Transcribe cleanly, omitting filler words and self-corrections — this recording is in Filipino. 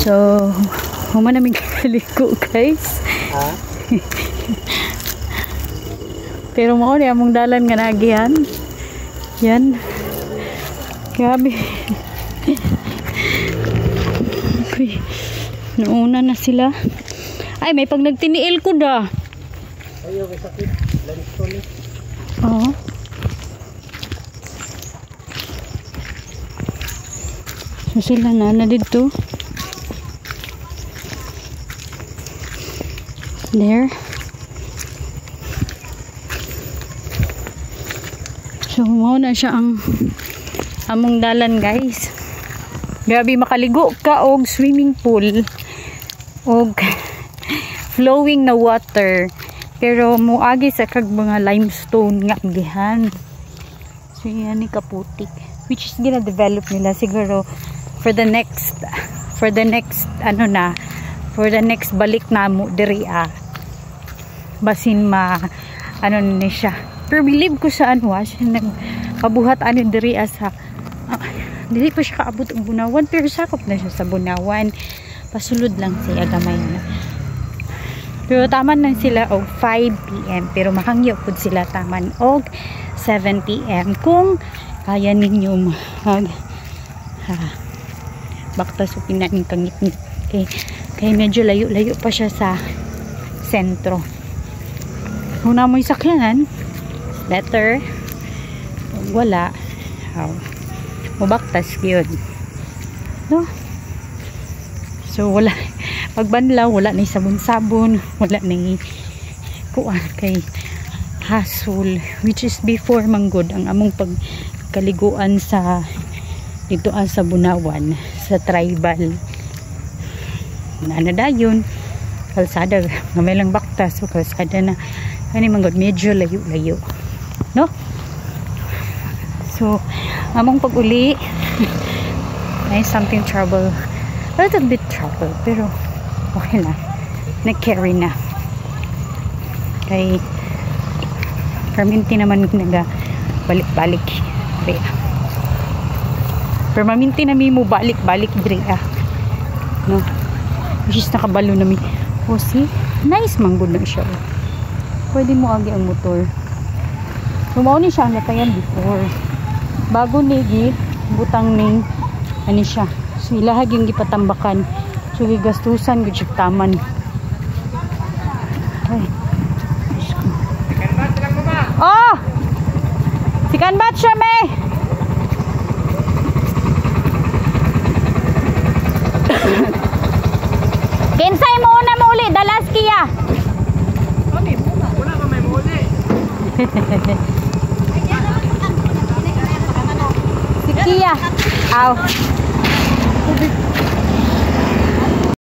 So, human namin kaliko guys. Ha? Pero mao ni among dalan nga nagihan. Yan. Grabe. Nauna na sila. Ay, may pag nagtiniil ko da. Ayaw, may sakit. Lalis ko ni. Oo. So sila na dito. There. So mo na siya ang among dalan guys. Grabe makaligo ka og swimming pool og flowing na water. Pero muagi sa kag mga limestone nga gihan. So yan ni kaputik, which is gina-develop nila siguro for the next ano na, for the next balik namo diri basin ano ni siya. Pero believe ko sa ano siya nagpabuhat ani diri sa dili pa siya kaabot ang Bunawan, pero sakop na siya sa Bunawan. Pasulod lang siya gamay na. Pero taman lang sila og 5 PM, pero mahangyo pud sila taman og 7 PM kung kaya ninyo baktas o pinain kangit-ngit. Kaya medyo layo-layo pa siya sa sentro. Kung na mo'y sakyanan, better. Kung wala, mabaktas yun. No? So, wala. Pagbanlaw, wala na sabon-sabon, wala na kuan kay hassle, which is before manggod ang among pagkaliguan sa dito sa Bunawan, sa tribal. Ano dayon, kalsada, may lang baktas, so kalsada na, kani manggod, medyo layo-layo. No? So, among pag-uli, ay something trouble. A little bit trouble, pero okay na. Nag-carry na. Kay perminti naman naga balik-balik. Perminti na mi mo balik-balik diri no? Which is nakabalo na mi. Oh, see? Nice manggod na siya. Pwede mo agi ang motor. Sumaw ni siya ang natayan before. Bago ni butang ning ani siya. So ilahag yung gipatambakan. So gigastusan gud siya taman. Ay. Oh! Sikan bat siya me. Kinsay mo una mo uli dalas kiya. Kami muna, wala ka may muli. Si Kia. Aw.